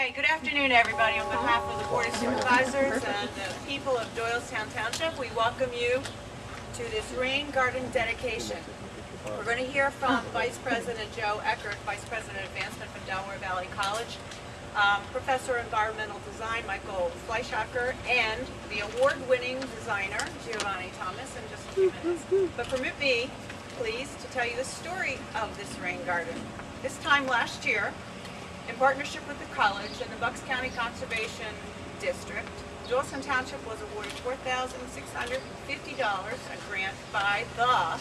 Hey, good afternoon, everybody. On behalf of the Board of Supervisors and the people of Doylestown Township, we welcome you to this rain garden dedication. We're going to hear from Vice President Joe Erckert, Vice President Advancement from Delaware Valley College, Professor of Environmental Design Michael Fleischacker, and the award-winning designer Giovanni in just a few minutes. But permit me, please, to tell you the story of this rain garden. This time last year, in partnership with the college and the Bucks County Conservation District, Doylestown Township was awarded $4,650, a grant by the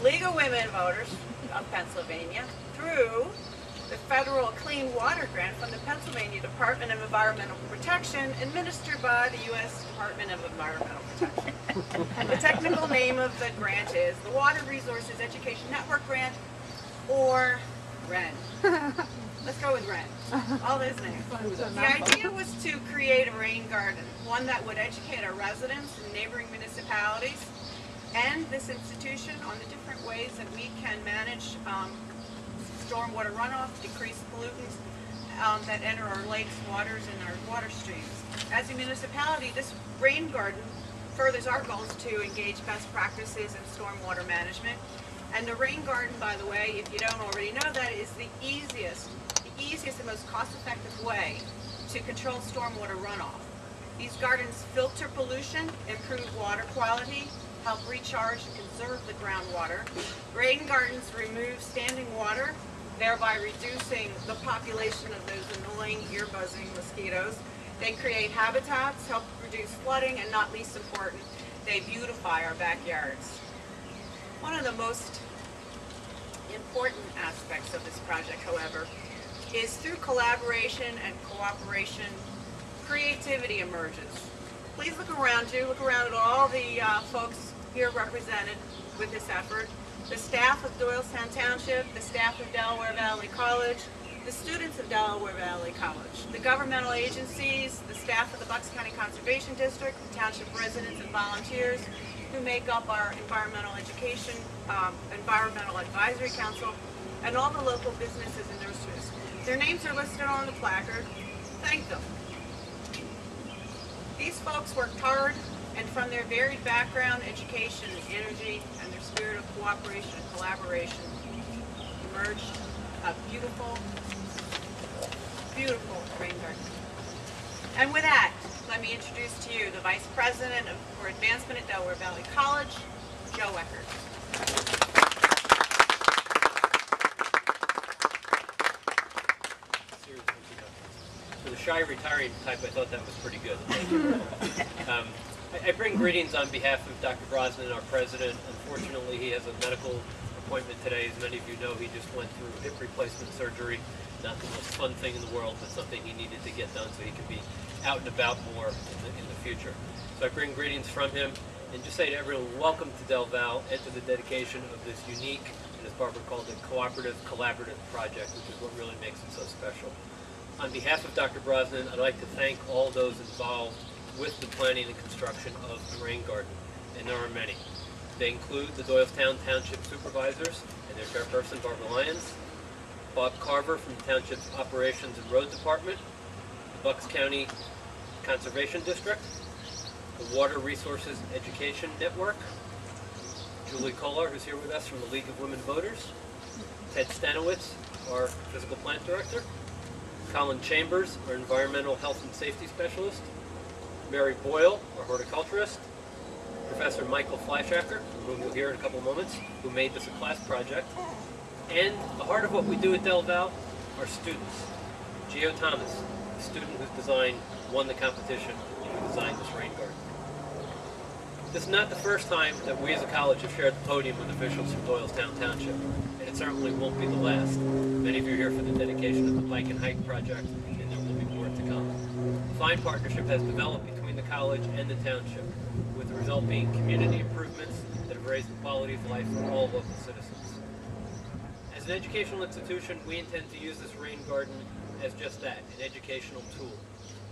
League of Women Voters of Pennsylvania through the Federal Clean Water Grant from the Pennsylvania Department of Environmental Protection, administered by the U.S. Department of Environmental Protection. And the technical name of the grant is the Water Resources Education Network Grant, or WREN. Let's go with WREN. All those names. The idea was to create a rain garden, one that would educate our residents in neighboring municipalities and this institution on the different ways that we can manage stormwater runoff, decrease pollutants that enter our lakes, waters, and our water streams. As a municipality, this rain garden furthers our goals to engage best practices in stormwater management. And the rain garden, by the way, if you don't already know that, is the easiest and most cost-effective way to control stormwater runoff. These gardens filter pollution, improve water quality, help recharge and conserve the groundwater. Rain gardens remove standing water, thereby reducing the population of those annoying ear-buzzing mosquitoes. They create habitats, help reduce flooding, and not least important, they beautify our backyards. One of the most important aspects of this project, however, is through collaboration and cooperation, creativity emerges. Please look around you, look around at all the folks here represented with this effort. The staff of Doylestown Township, the staff of Delaware Valley College, the students of Delaware Valley College, the governmental agencies, the staff of the Bucks County Conservation District, the township residents and volunteers who make up our environmental education, environmental advisory council, and all the local businesses and nurseries. Their names are listed on the placard. Thank them. These folks worked hard, and from their varied background, education, and energy, and their spirit of cooperation and collaboration, emerged a beautiful, beautiful rain garden. And with that, let me introduce to you the Vice President for Advancement at Delaware Valley College, Joe Erckert. For the shy retiring type, I thought that was pretty good. Thank you. I bring greetings on behalf of Dr. Brosnan, our president. Unfortunately, he has a medical appointment today. As many of you know, he just went through hip replacement surgery. Not the most fun thing in the world, but something he needed to get done so he can be out and about more in the future. So I bring greetings from him and just say to everyone, welcome to Del Val and to the dedication of this unique, and as Barbara called it, cooperative, collaborative project, which is what really makes it so special. On behalf of Dr. Brosnan, I'd like to thank all those involved with the planning and construction of the rain garden, and there are many. They include the Doylestown Township supervisors and their chairperson, Barbara Lyons, Bob Carver from the Township's Operations and Road Department, the Bucks County Conservation District, the Water Resources Education Network, Julie Kohler, who's here with us from the League of Women Voters, Ted Stanowitz, our Physical Plant Director, Colin Chambers, our Environmental Health and Safety Specialist, Mary Boyle, our Horticulturist, Professor Michael Fleischacker, whom you'll hear in a couple of moments, who made this a class project, and the heart of what we do at Del Val, our students. Gio Thomas, the student whose design won the competition and who designed this rain garden. This is not the first time that we as a college have shared the podium with officials from Doylestown Township, and it certainly won't be the last. Many of you are here for the dedication of the Bike and Hike project, and there will be more to come. A fine partnership has developed between the college and the township, with the result being community improvements that have raised the quality of life for all local citizens. As an educational institution, we intend to use this rain garden as just that, an educational tool.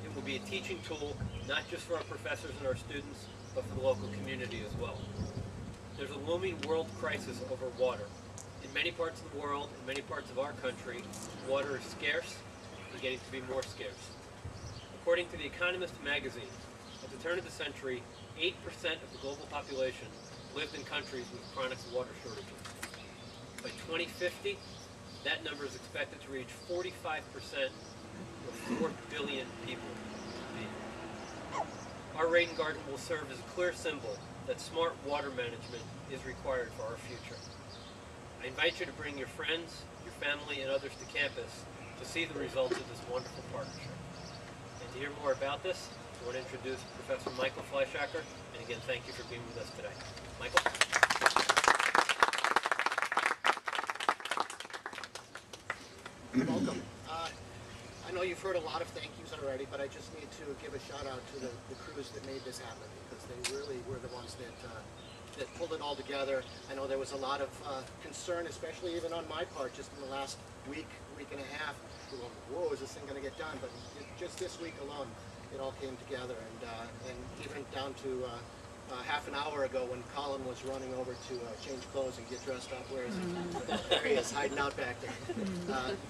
It will be a teaching tool, not just for our professors and our students, but for the local community as well. There's a looming world crisis over water. In many parts of the world, in many parts of our country, water is scarce, getting to be more scarce. According to The Economist magazine, at the turn of the century, 8% of the global population lived in countries with chronic water shortages. By 2050, that number is expected to reach 45%, or 4 billion people. Our rain garden will serve as a clear symbol that smart water management is required for our future. I invite you to bring your friends, your family, and others to campus to see the results of this wonderful partnership. And to hear more about this, I want to introduce Professor Michael Fleischacker, and again, thank you for being with us today. Michael? Welcome. I know you've heard a lot of thank yous already, but I just need to give a shout out to the crews that made this happen, because they really were the ones that pulled it all together. I know there was a lot of concern, especially even on my part, just in the last week and a half. Going, whoa, is this thing going to get done? But just this week alone, it all came together, and even down to half an hour ago when Colin was running over to change clothes and get dressed up. Where is he? There he is, hiding out back there.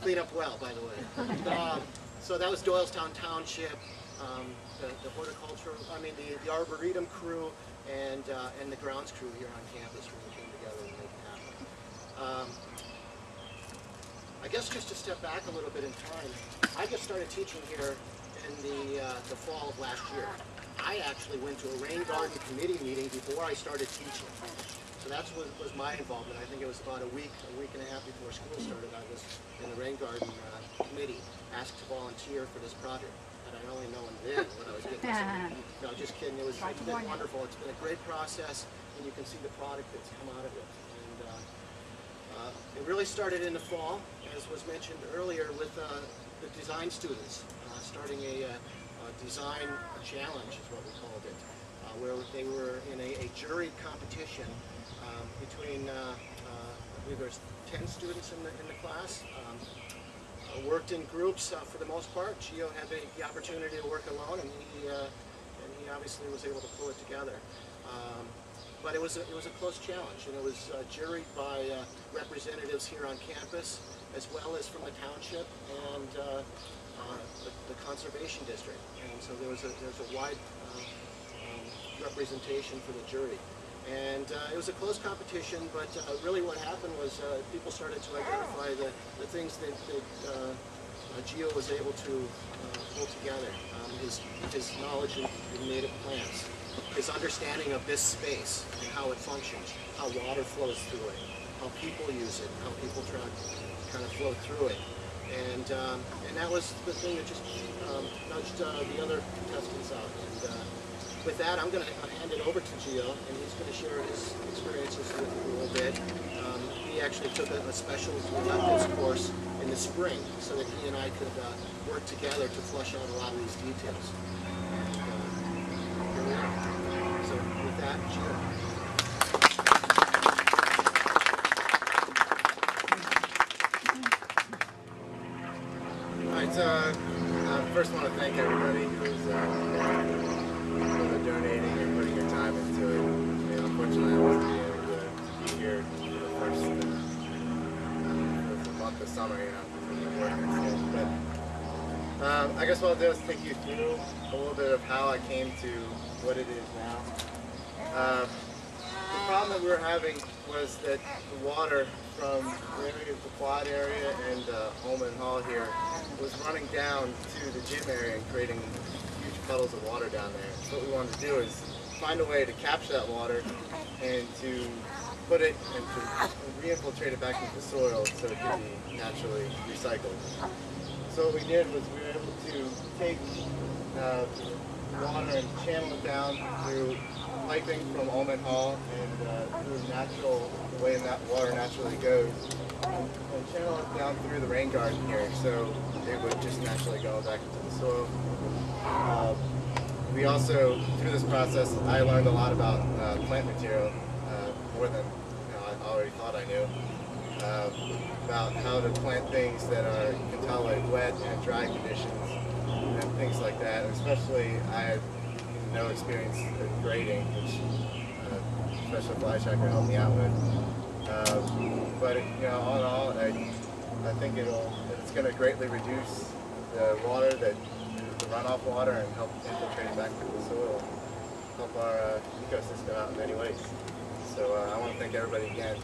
Clean up well, by the way. So that was Doylestown Township, the horticultural, the Arboretum crew, and the grounds crew here on campus really came together to make it happen. I guess just to step back a little bit in time, I just started teaching here in the fall of last year. I actually went to a rain garden committee meeting before I started teaching. So that's what was my involvement. I think it was about a week and a half before school started. I was in the rain garden committee, asked to volunteer for this project. And I only known then what I was getting into. No, just kidding. It's been wonderful. It's been a great process, and you can see the product that's come out of it. And it really started in the fall, as was mentioned earlier, with the design students starting a design challenge, is what we called it, where they were in a jury competition between, I believe there's 10 students in the class. Worked in groups for the most part. Gio had the opportunity to work alone, and he obviously was able to pull it together. But it was a close challenge, and it was juried by representatives here on campus, as well as from the township and the conservation district. And so there was a wide representation for the jury. And it was a close competition, but really what happened was people started to identify the things that Gio was able to pull together. His knowledge in native plants, his understanding of this space and how it functions, how water flows through it, how people use it, how people try to kind of flow through it. And that was the thing that just nudged the other contestants out. And with that, I'm going to hand it over to Gio, and he's going to share his experiences with you a little bit. He actually took a special electives course in the spring so that he and I could work together to flush out a lot of these details. And here we are. So with that, Gio. First I want to thank everybody who's donating and putting your time into it. Unfortunately, I wasn't able to be here for the first month of summer, but I guess what I'll do is take you through a little bit of how I came to what it is now. The problem that we were having was that the water from the quad area and Holman Hall here was running down to the gym area and creating huge puddles of water down there. So what we wanted to do is find a way to capture that water and to put it and to re-infiltrate it back into the soil so it could be naturally recycled. So what we did was we were able to take water and channel it down through piping from Ullman Hall and through the way that water naturally goes, and channel it down through the rain garden here, so it would just naturally go back into the soil. We also, through this process, I learned a lot about plant material, more than I already thought I knew, about how to plant things that can tolerate wet and dry conditions and things like that. And especially, I had no experience in grading, which Professor Fleischacker helped me out with. But all in all, I think it's going to greatly reduce the water that the runoff water and help infiltrate it back into the soil and help our ecosystem out in many ways. So I want to thank everybody again.